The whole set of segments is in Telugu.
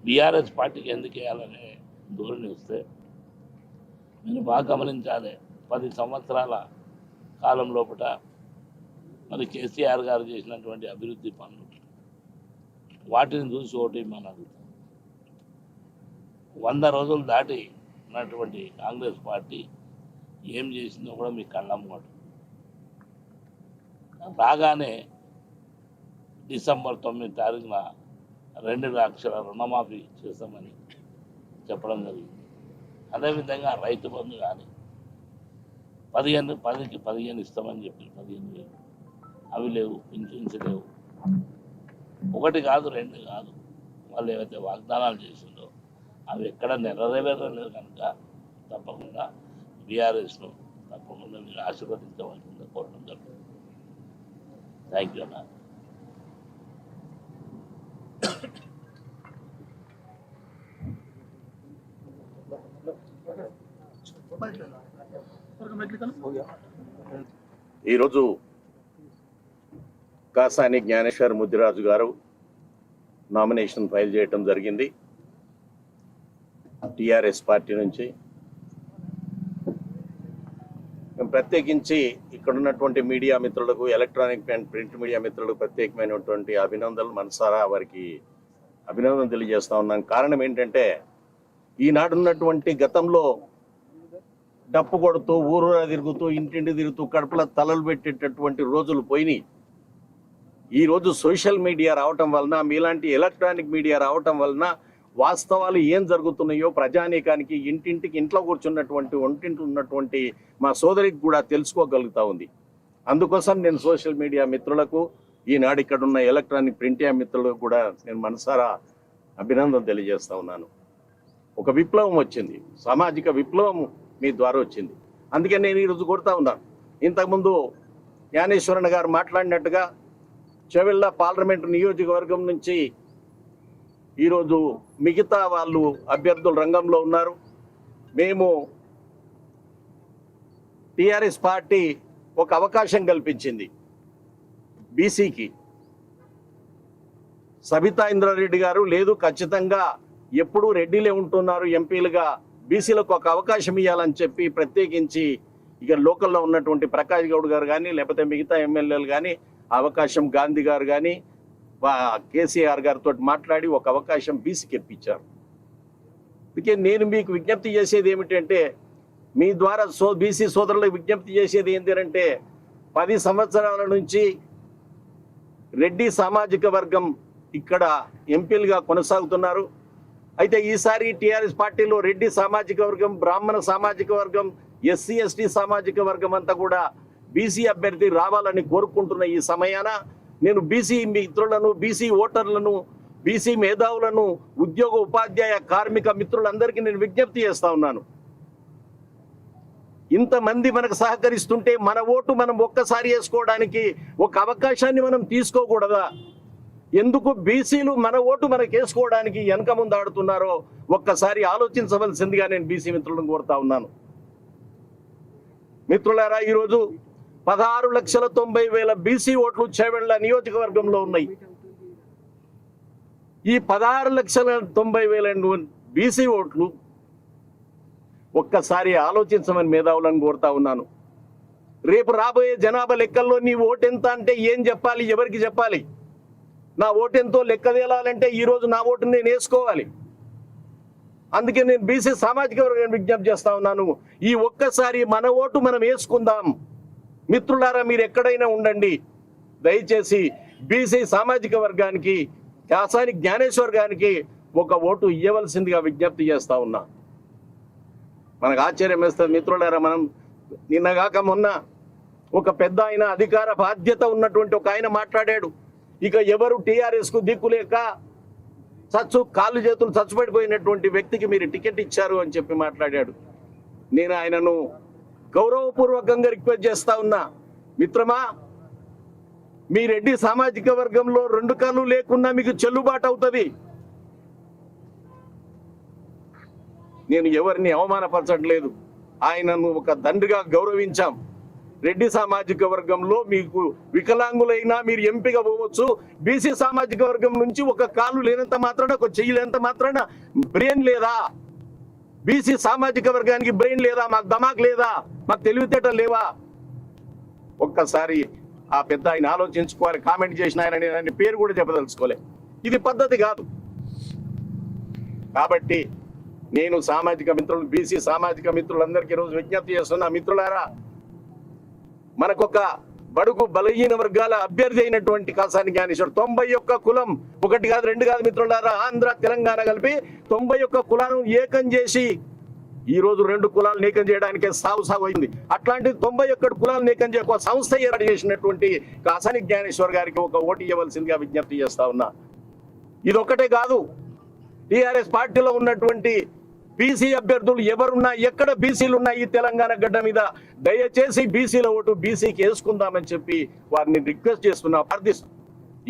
బీఆర్ఎస్ పార్టీకి ఎందుకు వేయాలనే ధోరణి వస్తే మీరు బాగా గమనించాలి. 10 సంవత్సరాల కాలం లోపల మరి కేసీఆర్ గారు చేసినటువంటి అభివృద్ధి పనులు వాటిని చూసి ఓటు మనం అడుగుతాం. 100 రోజులు దాటి ఉన్నటువంటి కాంగ్రెస్ పార్టీ ఏం చేసిందో కూడా మీకు కళ్ళమ్మడు. రాగానే డిసెంబర్ 9 తారీఖున 2 లక్షల రుణమాఫీ చేస్తామని చెప్పడం జరిగింది. అదేవిధంగా రైతు బంధు కానీ 10కి 15 ఇస్తామని చెప్పి 15,000 అవి లేవు, పింఛన్స్ లేవు. 1 కాదు 2 కాదు, వాళ్ళు ఏవైతే వాగ్దానాలు చేసిందో అవి ఎక్కడ నెరవేరలేదు. కనుక తప్పకుండా బీఆర్ఎస్ను తప్పకుండా మీరు ఆశీర్వదించవలసిందిగా కోరడం జరుగుతుంది. థ్యాంక్ యూ అన్న. ఈరోజు కాసాని జ్ఞానేశ్వర్ ముద్దిరాజు గారు నామినేషన్ ఫైల్ చేయటం జరిగింది టిఆర్ఎస్ పార్టీ నుంచి. ప్రత్యేకించి ఇక్కడ ఉన్నటువంటి మీడియా మిత్రులకు, ఎలక్ట్రానిక్ అండ్ ప్రింట్ మీడియా మిత్రులకు ప్రత్యేకమైనటువంటి అభినందనలు, మనసారా వారికి అభినందనలు తెలియజేస్తా ఉన్నాను. కారణం ఏంటంటే ఈనాడున్నటువంటి గతంలో డప్పు కొడుతూ ఊరూరా తిరుగుతూ ఇంటింటి తిరుగుతూ కడుపుల తలలు పెట్టేటటువంటి రోజులు పోయినాయి. ఈరోజు సోషల్ మీడియా రావటం వలన, మీలాంటి ఎలక్ట్రానిక్ మీడియా రావటం వలన వాస్తవాలు ఏం జరుగుతున్నాయో ప్రజానీకానికి, ఇంట్లో కూర్చున్నటువంటి ఒంటింట్లో ఉన్నటువంటి మా సోదరికి కూడా తెలుసుకోగలుగుతా ఉంది. అందుకోసం నేను సోషల్ మీడియా మిత్రులకు, ఈనాడు ఇక్కడ ఉన్న ఎలక్ట్రానిక్ ప్రింట్ మిత్రులకు కూడా నేను మనసారా అభినందన తెలియజేస్తా ఉన్నాను. ఒక విప్లవం వచ్చింది, సామాజిక విప్లవం మీ ద్వారా వచ్చింది. అందుకే నేను ఈరోజు కోరుతా ఉన్నాను. ఇంతకుముందు జ్ఞానేశ్వరన్ గారు మాట్లాడినట్టుగా చెవెళ్ళ పార్లమెంటు నియోజకవర్గం నుంచి ఈరోజు మిగతా వాళ్ళు అభ్యర్థులు రంగంలో ఉన్నారు. మేము టిఆర్ఎస్ పార్టీ ఒక అవకాశం కల్పించింది బీసీకి. సబితా ఇంద్రారెడ్డి గారు లేదు, ఖచ్చితంగా ఎప్పుడూ రెడ్డిలే ఉంటున్నారు ఎంపీలుగా, బీసీలకు ఒక అవకాశం ఇవ్వాలని చెప్పి ప్రత్యేకించి ఇక లోకల్లో ఉన్నటువంటి ప్రకాష్ గౌడ్ గారు కానీ లేకపోతే మిగతా ఎమ్మెల్యేలు కానీ అవకాశం, గాంధీ గారు కానీ కేసీఆర్ గారితో మాట్లాడి ఒక అవకాశం బీసీకి ఇప్పించారు. అందుకే నేను మీకు విజ్ఞప్తి చేసేది ఏమిటంటే, మీ ద్వారా బీసీ సోదరులకు విజ్ఞప్తి చేసేది ఏంటంటే, 10 సంవత్సరాల నుంచి రెడ్డి సామాజిక వర్గం ఇక్కడ ఎంపీలుగా కొనసాగుతున్నారు. అయితే ఈసారి టిఆర్ఎస్ పార్టీలో రెడ్డి సామాజిక వర్గం, బ్రాహ్మణ సామాజిక వర్గం, ఎస్సీ ఎస్టీ సామాజిక వర్గం అంతా కూడా బీసీ అభ్యర్థి రావాలని కోరుకుంటున్న ఈ సమయాన నేను బీసీ మిత్రులను, బీసీ ఓటర్లను, బీసీ మేధావులను, ఉద్యోగ ఉపాధ్యాయ కార్మిక మిత్రులందరికీ నేను విజ్ఞప్తి చేస్తా ఉన్నాను. ఇంతమంది మనకు సహకరిస్తుంటే మన ఓటు మనం ఒక్కసారి వేసుకోవడానికి ఒక అవకాశాన్ని మనం తీసుకోకూడదా? ఎందుకు బీసీలు మన ఓటు మనకు వేసుకోవడానికి వెనక ముందు ఆడుతున్నారో ఒక్కసారి ఆలోచించవలసిందిగా నేను బీసీ మిత్రులను కోరుతా ఉన్నాను. మిత్రులారా, ఈరోజు 16,90,000 బీసీ ఓట్లు చేవెళ్ళ నియోజకవర్గంలో ఉన్నాయి. ఈ 16,90,000 బీసీ ఓట్లు ఒక్కసారి ఆలోచించమని మేధావులను కోరుతా ఉన్నాను. రేపు రాబోయే జనాభా లెక్కల్లో నీ ఓటెంత అంటే ఏం చెప్పాలి, ఎవరికి చెప్పాలి? నా ఓటెంతో లెక్క తేలాలంటే ఈరోజు నా ఓటు నేను వేసుకోవాలి. అందుకే నేను బీసీ సామాజిక వర్గాన్ని విజ్ఞప్తి చేస్తా ఉన్నాను, ఈ ఒక్కసారి మన ఓటు మనం వేసుకుందాం. మిత్రులారా, మీరు ఎక్కడైనా ఉండండి, దయచేసి బీసీ సామాజిక వర్గానికి, కాసాని జ్ఞానేశ్వర్ గారికి ఒక ఓటు ఇవ్వవలసిందిగా విజ్ఞప్తి చేస్తా ఉన్నా. మనకు ఆశ్చర్యం వేస్తుంది మిత్రులారా, మనం నిన్నగాక మొన్న ఒక పెద్ద ఆయన, అధికార బాధ్యత ఉన్నటువంటి ఒక ఆయన మాట్లాడాడు. ఇక ఎవరు టీఆర్ఎస్కు దిక్కులేక కాళ్ళు చేతులు చచ్చుపడిపోయినటువంటి వ్యక్తికి మీరు టికెట్ ఇచ్చారు అని చెప్పి మాట్లాడాడు. నేను ఆయనను గౌరవపూర్వకంగా రిక్వెస్ట్ చేస్తా ఉన్నా, మిత్రమా, మీ రెడ్డి సామాజిక వర్గంలో 2 కాళ్ళు లేకున్నా మీకు చెల్లుబాటు అవుతుంది. నేను ఎవరిని అవమానపరచట్లేదు, ఆయనను ఒక తండ్రిగా గౌరవించాం. రెడ్డి సామాజిక వర్గంలో మీకు వికలాంగులైనా మీరు ఎంపిక పోవచ్చు. బీసీ సామాజిక వర్గం నుంచి ఒక కాలు లేనంత మాత్రాన, ఒక చెయ్యి లేనంత మాత్రాన బ్రెయిన్ లేదా? బీసీ సామాజిక వర్గానికి బ్రెయిన్ లేదా? మాకు దమాక్ లేదా? మాకు తెలివితేటలు లేవా? ఒక్కసారి ఆ పెద్ద ఆయన ఆలోచించుకోవాలి. కామెంట్ చేసిన ఆయన పేరు కూడా చెప్పదలుచుకోలే. ఇది పద్ధతి కాదు. కాబట్టి నేను సామాజిక మిత్రులు, బీసీ సామాజిక మిత్రులందరికీ రోజు విజ్ఞప్తి చేస్తున్నా, మిత్రులారా, మనకొక బడుగు బలహీన వర్గాల అభ్యర్థి అయినటువంటి కాసాని జ్ఞానేశ్వర్ 91 కులం, 1 కాదు 2 కాదు మిత్రులారా, ఆంధ్ర తెలంగాణ కలిపి 91 కులాలను ఏకం చేసి ఈ రోజు 2 కులాలను ఏకం చేయడానికే సాగు అయింది. అట్లాంటి 91 కులాలను ఏకం చేయ ఒక సంస్థ ఏర్పాటు చేసినటువంటి కాసాని జ్ఞానేశ్వర్ గారికి ఒక ఓటు ఇవ్వవలసిందిగా విజ్ఞప్తి చేస్తా ఉన్నా. ఇదొక్కటే కాదు, టీఆర్ఎస్ పార్టీలో ఉన్నటువంటి బీసీ అభ్యర్థులు ఎవరున్నా, ఎక్కడ బీసీలు ఉన్నా ఈ తెలంగాణ గడ్డ మీద దయచేసి బీసీల ఓటు బీసీకి వేసుకుందామని చెప్పి వారిని రిక్వెస్ట్ చేస్తున్నా, ప్రార్థిస్తున్నా.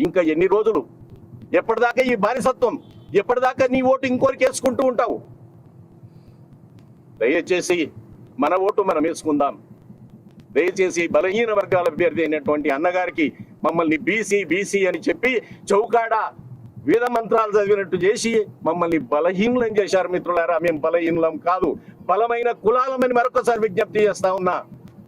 ఇంకా ఎన్ని రోజులు? ఎప్పటిదాకా ఈ బానిసత్వం? ఎప్పటిదాకా నీ ఓటు ఇంకోరికి వేసుకుంటూ ఉంటావు? దయచేసి మన ఓటు మనం వేసుకుందాం. దయచేసి బలహీన వర్గాల అభ్యర్థి అయినటువంటి అన్నగారికి మమ్మల్ని బీసీ అని చెప్పి చౌకాడ వేద మంత్రాలు చదివినట్టు చేసి మమ్మల్ని బలహీనులం చేశారు. మిత్రులారా, మేము బలహీనులం కాదు, బలమైన కులాలమని మరొకసారి విజ్ఞప్తి చేస్తా ఉన్నా.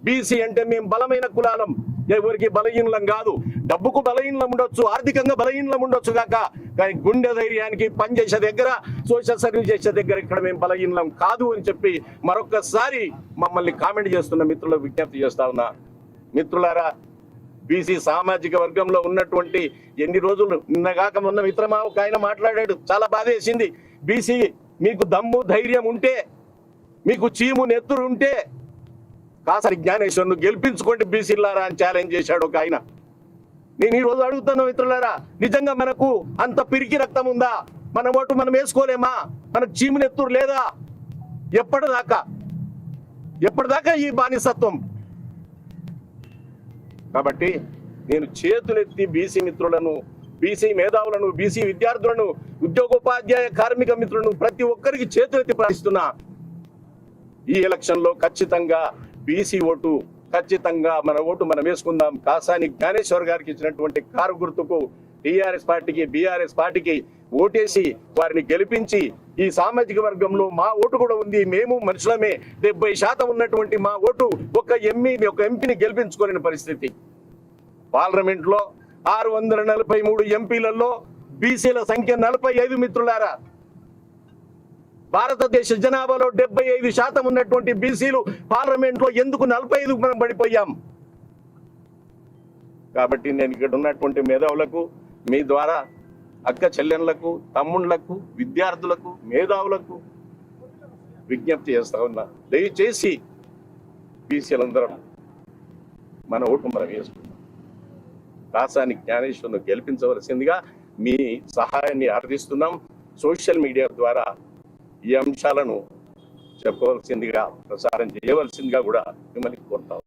బీసీ అంటే మేము బలమైన కులాలం, ఎవరికి బలహీనులం కాదు. డబ్బుకు బలహీనం ఉండొచ్చు, ఆర్థికంగా బలహీనం ఉండొచ్చు కాక, కానీ గుండె ధైర్యానికి పనిచేసే దగ్గర, సోషల్ సర్వీస్ చేసే దగ్గర ఇక్కడ మేము బలహీనం కాదు అని చెప్పి మరొకసారి మమ్మల్ని కామెంట్ చేస్తున్న మిత్రులకు విజ్ఞప్తి చేస్తా ఉన్నా. మిత్రులారా, బీసీ సామాజిక వర్గంలో ఉన్నటువంటి ఎన్ని రోజులు, నిన్నగాక మొన్న మిత్రమా ఒక ఆయన మాట్లాడాడు, చాలా బాధ వేసింది. బీసీ మీకు దమ్ము ధైర్యం ఉంటే, మీకు చీము నెత్తురు ఉంటే కాసాని జ్ఞానేశ్వర్ను గెలిపించుకోండి బీసీలారా అని ఛాలెంజ్ చేశాడు ఒక ఆయన. నేను ఈ రోజు అడుగుతాను మిత్రులారా, నిజంగా మనకు అంత పిరికి రక్తం ఉందా? మన ఓటు మనం వేసుకోలేమా? మనకు చీము నెత్తురు లేదా? ఎప్పటిదాకా ఈ బానిసత్వం? కాబట్టి నేను చేతులెత్తి బీసీ మిత్రులను, బీసీ మేధావులను, బీసీ విద్యార్థులను, ఉద్యోగోపాధ్యాయ కార్మిక మిత్రులను ప్రతి ఒక్కరికి చేతులెత్తి ప్రార్థిస్తున్నా. ఈ ఎలక్షన్లో ఖచ్చితంగా బీసీ ఓటు, ఖచ్చితంగా మన ఓటు మనం వేసుకుందాం. కాసాని జ్ఞానేశ్వర్ గారికి ఇచ్చినటువంటి కారు గుర్తుకు టీఆర్ఎస్ పార్టీకి, బీఆర్ఎస్ పార్టీకి ఓటేసి వారిని గెలిపించి, ఈ సామాజిక వర్గంలో మా ఓటు కూడా ఉంది, మేము మనుషులమే, 70% ఉన్నటువంటి మా ఓటు ఒక ఎంపీని గెలిపించుకోలేని పరిస్థితి. పార్లమెంట్ లో 643 ఎంపీలలో బీసీల సంఖ్య 45 మిత్రులారా. భారతదేశ జనాభాలో 75% ఉన్నటువంటి బీసీలు పార్లమెంట్ లో ఎందుకు 45 మనం పడిపోయాం? కాబట్టి నేను ఇక్కడ ఉన్నటువంటి మేధావులకు, మీ ద్వారా అక్క చెల్లెళ్లకు, తమ్ముళ్లకు, విద్యార్థులకు, మేధావులకు విజ్ఞప్తి చేస్తా ఉన్నా, దయచేసి బీసీలందరం మన ఓటు మనం వేసుకుందాం. కాసాని జ్ఞానేశ్వర్ను గెలిపించవలసిందిగా మీ సహాయాన్ని అర్థిస్తున్నాం. సోషల్ మీడియా ద్వారా ఈ అంశాలను చెప్పవలసిందిగా, ప్రసారం చేయవలసిందిగా కూడా మిమ్మల్ని కోరుతాం.